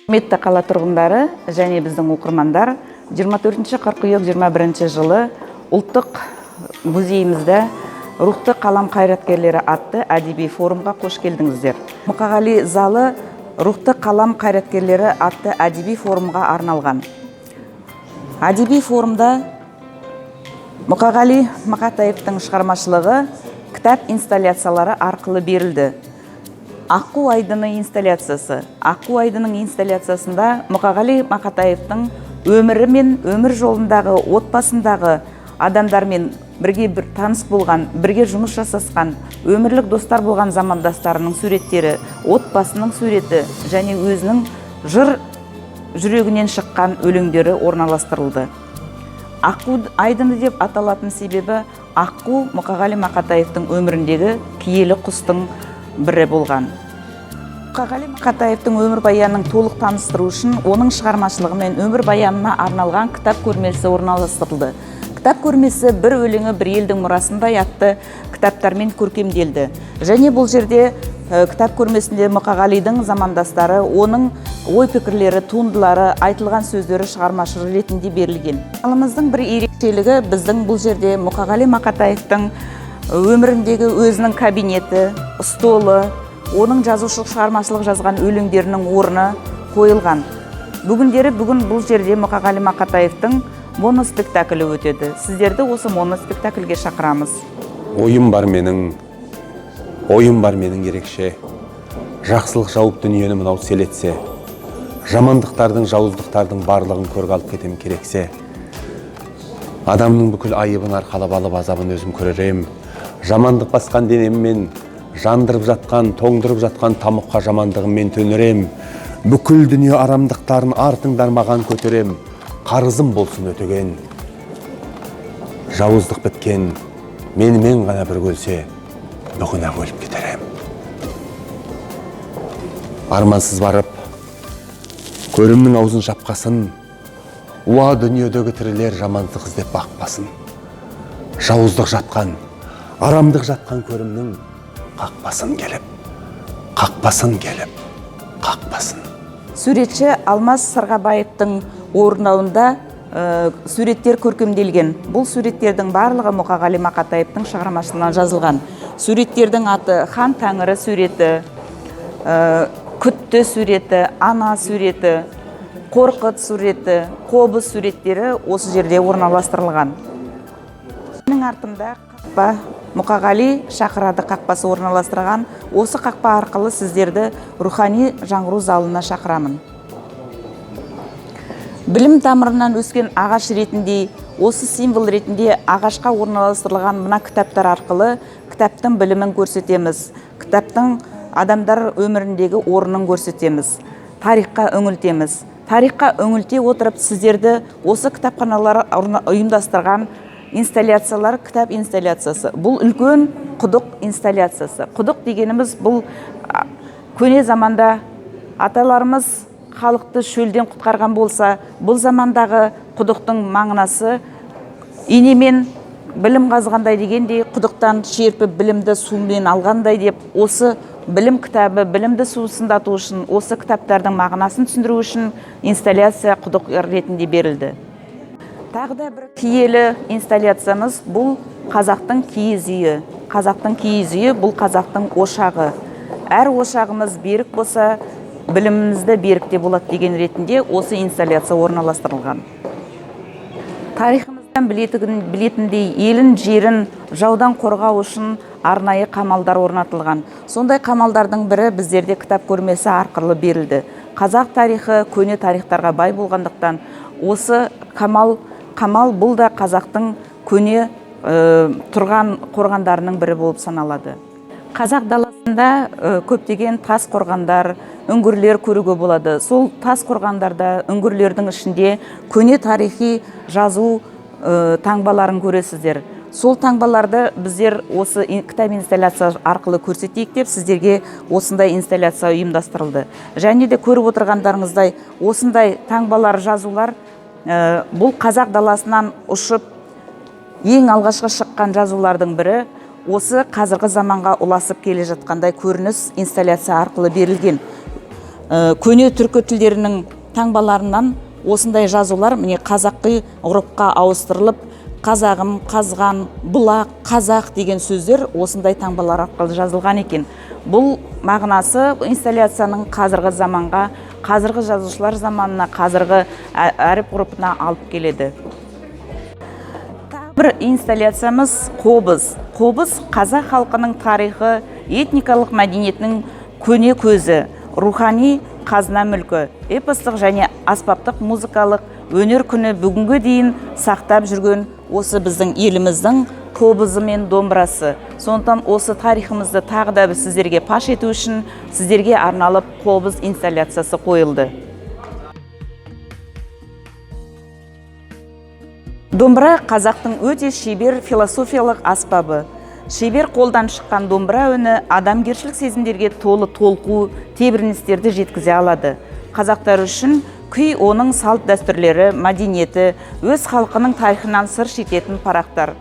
Құрметті қала тұрғындары және біздің оқырмандар, 24 қыркүйек 21 жылы ұлттық музейімізде рухты қалам қайраткерлері атты әдеби форумға қош келдіңіздер. Мұқағали залы рухты қалам қайраткерлері атты әдеби форумға арналған. Әдеби форумда Мұқағали Мақатаевтың шығармашылығы кітап инсталляциялары арқылы берілді. Аққу айдыны инсталляциясы. Аққу айдының инсталляциясында Мұқағали Мақатаевтың өмірі мен өмір жолындағы отбасындағы адамдармен бірге таныс болған, бірге жұмыс жасасқан, өмірлік достар болған замандастарының суреттері, отбасының суреті және өзінің жыр жүрегінен шыққан өлеңдері орналастырылды. Аққу айдыны деп аталатын себебі аққу Мұқағали Мақатаевтың өміріндегі киелі құстың бірі болған. Мұқағали Мақатаевтың өмірбаянын толық таныстыру үшін оның шығармашылығы мен өмірбаянына арналған кітап көрмесі орналастырылды. Кітап көрмесі бір өлеңі бір елдің мұрасындай атты кітаптармен көркемделді. Және бұл жерде кітап көрмесінде Мұқағалидың замандастары, оның ой пікірлері, туындылары, айтылған сөздері шығармашылық ретінде берілген. Залымыздың бір ерекшелігі біздің бұл жерде Мұқағали Мақатаевтың өміріндегі өзінің кабинеті, столы, оның жазушылық шығармашылық жазған өлеңдерінің орны қойылған. Бүгін бұл жерде Мұқағали Мақатаевтың моноспектаклі өтеді. Сіздерді осы моноспектакльге шақырамыз. Ойым бар менің ерекше. Жақсылық жауып дүниені мынау селетсе, жамандықтардың, жауыздықтардың барлығын көрге алып кетем керексе. Адамның бүкіл айыбын арқалап алып азабын өзім көререм. Жамандық басқан денеммен жандырып жатқан, тоңдырып жатқан тамұққа жамандығыммен төнерем. Бүкіл дүние арамдықтарын артыңдар маған көтерем. Қарызым болсын өтеген. Жауыздық біткен, менімен ғана бір көлсе, бұғына өліп кетерем. Армансыз барып, көрімнің аузын жапқасын, уа дүниедегі тірілер жамандық іздеп бақпасын. Жауыздық жатқан, арамдық жатқан көрімнің қақпасын келіп. Суретші Алмас Сырғабаевтың орындауында суреттер көркемделген. Бұл суреттердің барлығы Мұқағали Мақатаевтың шығармашылығынан жазылған. Суреттердің аты Хан Тәңірі суреті, Күтті суреті, Ана суреті, Қорқыт суреті, Қобыз суреттері осы жерде орналастырылған. Менің артымда қақпа, Мұқағали шақырады қақпасы орналастырған. Осы қақпа арқылы сіздерді рухани жаңғыру залына шақырамын. Білім тамырынан өскен ағаш ретінде, осы символ ретінде ағашқа орналастырылған мына кітаптар арқылы кітаптың білімін көрсетеміз. Кітаптың адамдар өміріндегі орнын көрсетеміз. Тарихқа үңілтеміз. Тарихқа үңілте отырып сіздерді осы кітапханалар ұйымдастырған инсталляциялар, кітап инсталляциясы. Бұл үлкен құдық инсталляциясы. Құдық дегеніміз бұл көне заманда аталарымыз халықты шөлден құтқарған болса, бұл замандағы құдықтың мағынасы инемен білім қазғандай дегендей, құдықтан шерпіп білімді сумен алғандай деп, осы білім кітабы, білімді сусындату үшін, осы кітаптардың мағынасын түсіндіру үшін инсталляция құдық ретінде берілді. Тағы да бір киелі инсталляциямыз бұл қазақтың киіз үйі. Қазақтың киіз үйі бұл қазақтың ошағы. Әр ошағымыз берік болса, білімімізді берікте болады деген ретінде осы инсталляция орналастырылған. Тарихымыздан білетіндей елін, жерін жаудан қорғау үшін арнайы қамалдар орнатылған. Сондай қамалдардың бірі біздерде кітап көрмесі арқылы берілді. Қазақ тарихы көне тарихтарға бай болғандықтан осы қамал бұл да қазақтың көне тұрған қорғандарының бірі болып саналады. Қазақ даласында көптеген тас қорғандар, үңгірлер көруге болады. Сол тас қорғандарда, үңгірлердің ішінде көне тарихи жазу таңбаларын көресіздер. Сол таңбаларды біздер осы кітап инсталляция арқылы көрсетейік деп сіздерге осындай инсталляция ұйымдастырылды. Және де көріп отырғандарыңыздай осындай таңбалар, жазулар бұл қазақ даласынан ұшып ең алғашқы шыққан жазулардың бірі осы қазіргі заманға ұласып келе жатқандай көрініс инсталляция арқылы берілген. көне түркі тілдерінің таңбаларынан осындай жазулар міне қазақи ғұрыпқа ауыстырылып, қазағым, қазған, бұлақ, қазақ деген сөздер осындай таңбалар арқылы жазылған екен. Бұл мағынасы инсталляцияның қазіргі заманға, қазіргі жазушылар заманына, қазіргі әріп ғұрыпына алып келеді. Бір инсталляциямыз қобыз. Қобыз қазақ халқының тарихы, этникалық мәдениетінің көне көзі, рухани қазына мүлкі, эпостық және аспаптық музыкалық өнер күні бүгінгі дейін сақтап жүрген осы біздің еліміздің қобызы мен домбырасы. Сондықтан осы тарихымызды тағы да сіздерге паш ету үшін сіздерге арналып қобыз инсталляциясы қойылды. Домбыра қазақтың өте шебер философиялық аспабы. Шебер қолдан шыққан домбыра үні адамгершілік сезімдерге толы толқу, тебіріністерді жеткізе алады. Қазақтар үшін күй оның салт дәстүрлері, мәдениеті, өз халқының тарихынан сыр шертетін парақтар.